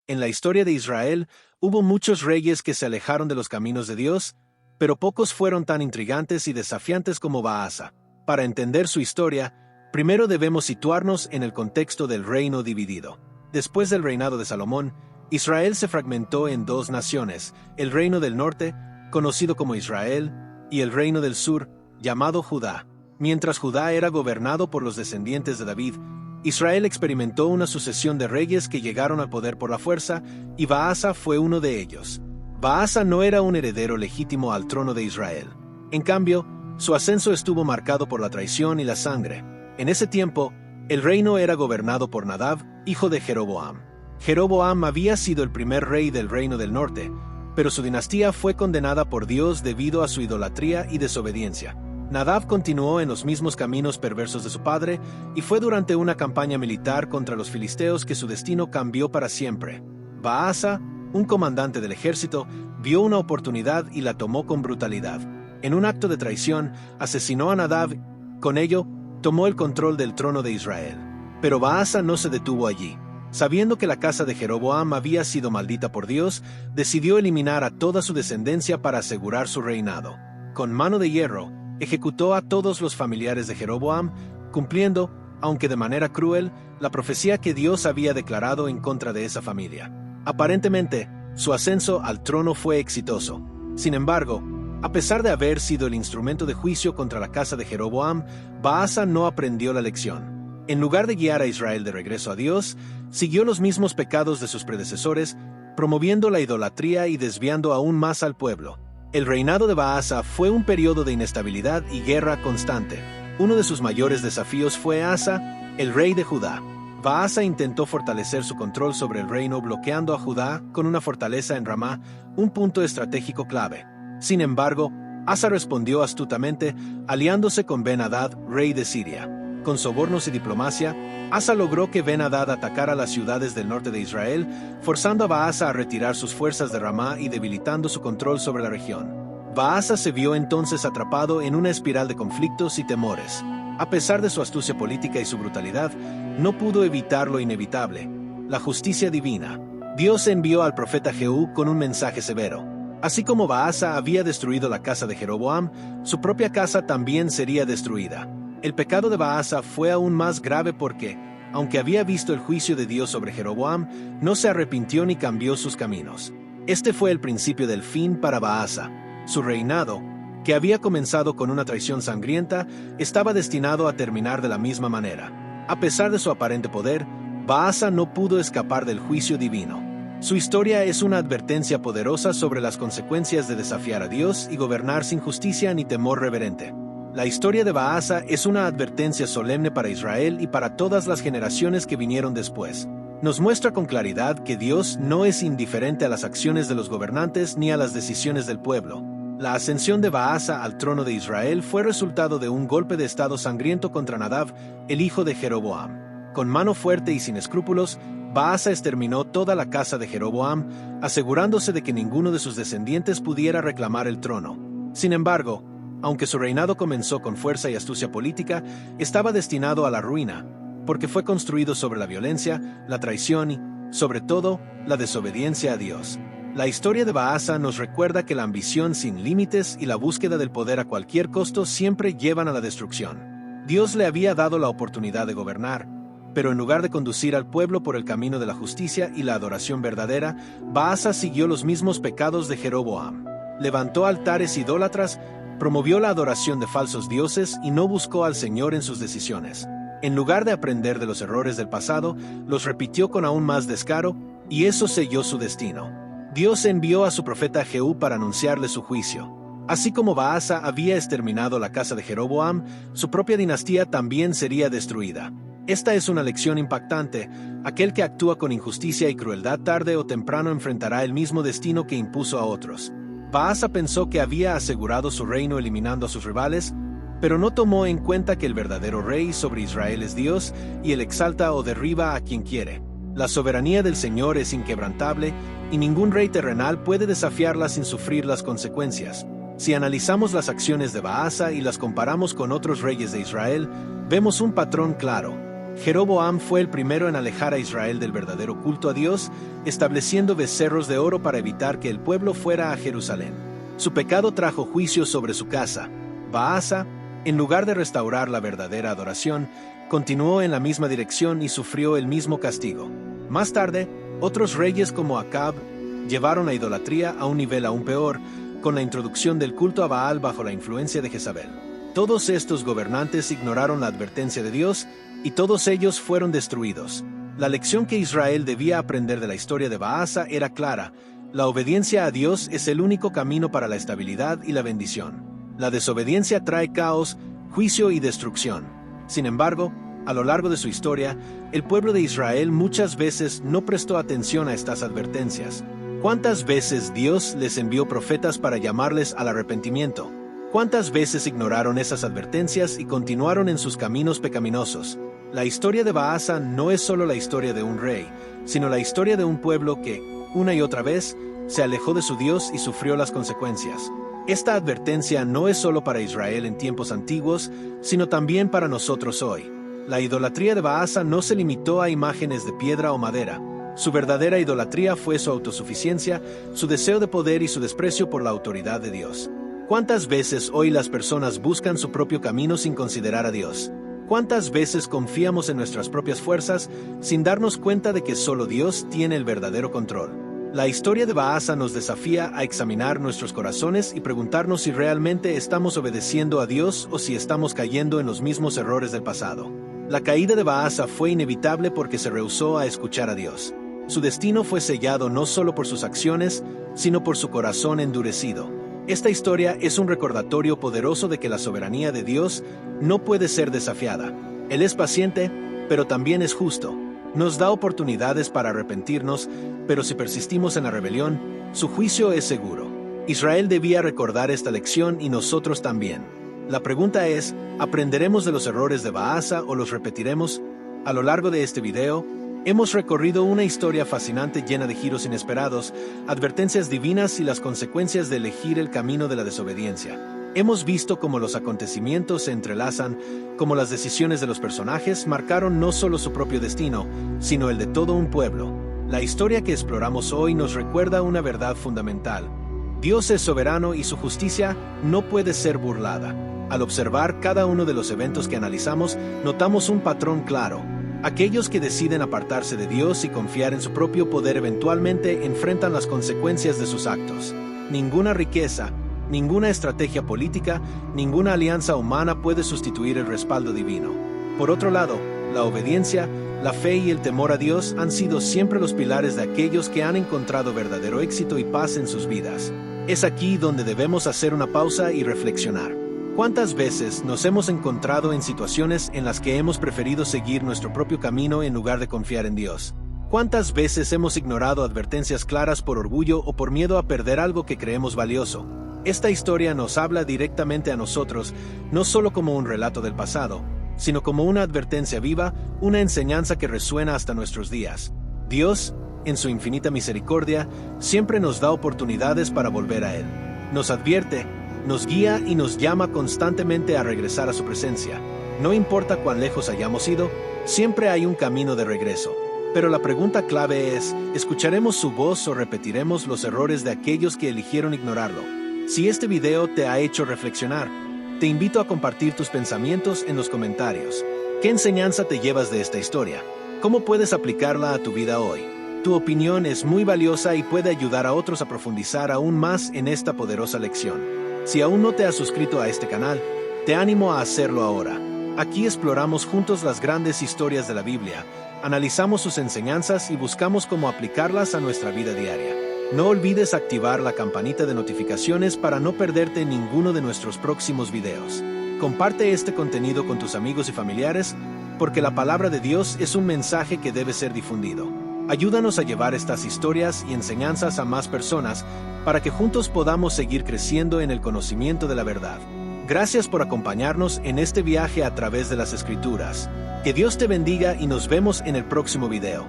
En la historia de Israel, hubo muchos reyes que se alejaron de los caminos de Dios, pero pocos fueron tan intrigantes y desafiantes como Baasa. Para entender su historia, primero debemos situarnos en el contexto del reino dividido. Después del reinado de Salomón, Israel se fragmentó en dos naciones, el reino del norte, conocido como Israel, y el reino del sur, llamado Judá. Mientras Judá era gobernado por los descendientes de David, Israel experimentó una sucesión de reyes que llegaron al poder por la fuerza, y Baasa fue uno de ellos. Baasa no era un heredero legítimo al trono de Israel. En cambio, su ascenso estuvo marcado por la traición y la sangre. En ese tiempo, el reino era gobernado por Nadab, hijo de Jeroboam. Jeroboam había sido el primer rey del reino del norte, pero su dinastía fue condenada por Dios debido a su idolatría y desobediencia. Nadab continuó en los mismos caminos perversos de su padre, y fue durante una campaña militar contra los filisteos que su destino cambió para siempre. Baasa, un comandante del ejército, vio una oportunidad y la tomó con brutalidad. En un acto de traición, asesinó a Nadab. Con ello, tomó el control del trono de Israel. Pero Baasa no se detuvo allí. Sabiendo que la casa de Jeroboam había sido maldita por Dios, decidió eliminar a toda su descendencia para asegurar su reinado. Con mano de hierro, ejecutó a todos los familiares de Jeroboam, cumpliendo, aunque de manera cruel, la profecía que Dios había declarado en contra de esa familia. Aparentemente, su ascenso al trono fue exitoso. Sin embargo, a pesar de haber sido el instrumento de juicio contra la casa de Jeroboam, Baasa no aprendió la lección. En lugar de guiar a Israel de regreso a Dios, siguió los mismos pecados de sus predecesores, promoviendo la idolatría y desviando aún más al pueblo. El reinado de Baasa fue un periodo de inestabilidad y guerra constante. Uno de sus mayores desafíos fue Asa, el rey de Judá. Baasa intentó fortalecer su control sobre el reino bloqueando a Judá con una fortaleza en Ramá, un punto estratégico clave. Sin embargo, Asa respondió astutamente, aliándose con Ben-Hadad, rey de Siria. Con sobornos y diplomacia, Asa logró que Ben-Hadad atacara las ciudades del norte de Israel, forzando a Baasa a retirar sus fuerzas de Ramá y debilitando su control sobre la región. Baasa se vio entonces atrapado en una espiral de conflictos y temores. A pesar de su astucia política y su brutalidad, no pudo evitar lo inevitable: la justicia divina. Dios envió al profeta Jehú con un mensaje severo. Así como Baasa había destruido la casa de Jeroboam, su propia casa también sería destruida. El pecado de Baasa fue aún más grave porque, aunque había visto el juicio de Dios sobre Jeroboam, no se arrepintió ni cambió sus caminos. Este fue el principio del fin para Baasa. Su reinado, que había comenzado con una traición sangrienta, estaba destinado a terminar de la misma manera. A pesar de su aparente poder, Baasa no pudo escapar del juicio divino. Su historia es una advertencia poderosa sobre las consecuencias de desafiar a Dios y gobernar sin justicia ni temor reverente. La historia de Baasa es una advertencia solemne para Israel y para todas las generaciones que vinieron después. Nos muestra con claridad que Dios no es indiferente a las acciones de los gobernantes ni a las decisiones del pueblo. La ascensión de Baasa al trono de Israel fue resultado de un golpe de estado sangriento contra Nadab, el hijo de Jeroboam. Con mano fuerte y sin escrúpulos, Baasa exterminó toda la casa de Jeroboam, asegurándose de que ninguno de sus descendientes pudiera reclamar el trono. Sin embargo, aunque su reinado comenzó con fuerza y astucia política, estaba destinado a la ruina, porque fue construido sobre la violencia, la traición y, sobre todo, la desobediencia a Dios. La historia de Baasa nos recuerda que la ambición sin límites y la búsqueda del poder a cualquier costo siempre llevan a la destrucción. Dios le había dado la oportunidad de gobernar, pero en lugar de conducir al pueblo por el camino de la justicia y la adoración verdadera, Baasa siguió los mismos pecados de Jeroboam. Levantó altares idólatras, promovió la adoración de falsos dioses y no buscó al Señor en sus decisiones. En lugar de aprender de los errores del pasado, los repitió con aún más descaro, y eso selló su destino. Dios envió a su profeta Jehú para anunciarle su juicio. Así como Baasa había exterminado la casa de Jeroboam, su propia dinastía también sería destruida. Esta es una lección impactante. Aquel que actúa con injusticia y crueldad tarde o temprano enfrentará el mismo destino que impuso a otros. Baasa pensó que había asegurado su reino eliminando a sus rivales, pero no tomó en cuenta que el verdadero rey sobre Israel es Dios y él exalta o derriba a quien quiere. La soberanía del Señor es inquebrantable y ningún rey terrenal puede desafiarla sin sufrir las consecuencias. Si analizamos las acciones de Baasa y las comparamos con otros reyes de Israel, vemos un patrón claro. Jeroboam fue el primero en alejar a Israel del verdadero culto a Dios, estableciendo becerros de oro para evitar que el pueblo fuera a Jerusalén. Su pecado trajo juicio sobre su casa. Baasa, en lugar de restaurar la verdadera adoración, continuó en la misma dirección y sufrió el mismo castigo. Más tarde, otros reyes como Acab llevaron la idolatría a un nivel aún peor, con la introducción del culto a Baal bajo la influencia de Jezabel. Todos estos gobernantes ignoraron la advertencia de Dios, y todos ellos fueron destruidos. La lección que Israel debía aprender de la historia de Baasa era clara: la obediencia a Dios es el único camino para la estabilidad y la bendición. La desobediencia trae caos, juicio y destrucción. Sin embargo, a lo largo de su historia, el pueblo de Israel muchas veces no prestó atención a estas advertencias. ¿Cuántas veces Dios les envió profetas para llamarles al arrepentimiento? ¿Cuántas veces ignoraron esas advertencias y continuaron en sus caminos pecaminosos? La historia de Baasa no es solo la historia de un rey, sino la historia de un pueblo que, una y otra vez, se alejó de su Dios y sufrió las consecuencias. Esta advertencia no es solo para Israel en tiempos antiguos, sino también para nosotros hoy. La idolatría de Baasa no se limitó a imágenes de piedra o madera. Su verdadera idolatría fue su autosuficiencia, su deseo de poder y su desprecio por la autoridad de Dios. ¿Cuántas veces hoy las personas buscan su propio camino sin considerar a Dios? ¿Cuántas veces confiamos en nuestras propias fuerzas sin darnos cuenta de que solo Dios tiene el verdadero control? La historia de Baasa nos desafía a examinar nuestros corazones y preguntarnos si realmente estamos obedeciendo a Dios o si estamos cayendo en los mismos errores del pasado. La caída de Baasa fue inevitable porque se rehusó a escuchar a Dios. Su destino fue sellado no solo por sus acciones, sino por su corazón endurecido. Esta historia es un recordatorio poderoso de que la soberanía de Dios no puede ser desafiada. Él es paciente, pero también es justo. Nos da oportunidades para arrepentirnos, pero si persistimos en la rebelión, su juicio es seguro. Israel debía recordar esta lección y nosotros también. La pregunta es, ¿aprenderemos de los errores de Baasa o los repetiremos? A lo largo de este video, hemos recorrido una historia fascinante llena de giros inesperados, advertencias divinas y las consecuencias de elegir el camino de la desobediencia. Hemos visto cómo los acontecimientos se entrelazan, cómo las decisiones de los personajes marcaron no solo su propio destino, sino el de todo un pueblo. La historia que exploramos hoy nos recuerda una verdad fundamental. Dios es soberano y su justicia no puede ser burlada. Al observar cada uno de los eventos que analizamos, notamos un patrón claro. Aquellos que deciden apartarse de Dios y confiar en su propio poder eventualmente enfrentan las consecuencias de sus actos. Ninguna riqueza, ninguna estrategia política, ninguna alianza humana puede sustituir el respaldo divino. Por otro lado, la obediencia, la fe y el temor a Dios han sido siempre los pilares de aquellos que han encontrado verdadero éxito y paz en sus vidas. Es aquí donde debemos hacer una pausa y reflexionar. ¿Cuántas veces nos hemos encontrado en situaciones en las que hemos preferido seguir nuestro propio camino en lugar de confiar en Dios? ¿Cuántas veces hemos ignorado advertencias claras por orgullo o por miedo a perder algo que creemos valioso? Esta historia nos habla directamente a nosotros, no solo como un relato del pasado, sino como una advertencia viva, una enseñanza que resuena hasta nuestros días. Dios, en su infinita misericordia, siempre nos da oportunidades para volver a Él. Nos advierte, nos guía y nos llama constantemente a regresar a su presencia. No importa cuán lejos hayamos ido, siempre hay un camino de regreso. Pero la pregunta clave es, ¿escucharemos su voz o repetiremos los errores de aquellos que eligieron ignorarlo? Si este video te ha hecho reflexionar, te invito a compartir tus pensamientos en los comentarios. ¿Qué enseñanza te llevas de esta historia? ¿Cómo puedes aplicarla a tu vida hoy? Tu opinión es muy valiosa y puede ayudar a otros a profundizar aún más en esta poderosa lección. Si aún no te has suscrito a este canal, te animo a hacerlo ahora. Aquí exploramos juntos las grandes historias de la Biblia, analizamos sus enseñanzas y buscamos cómo aplicarlas a nuestra vida diaria. No olvides activar la campanita de notificaciones para no perderte ninguno de nuestros próximos videos. Comparte este contenido con tus amigos y familiares, porque la palabra de Dios es un mensaje que debe ser difundido. Ayúdanos a llevar estas historias y enseñanzas a más personas para que juntos podamos seguir creciendo en el conocimiento de la verdad. Gracias por acompañarnos en este viaje a través de las Escrituras. Que Dios te bendiga y nos vemos en el próximo video.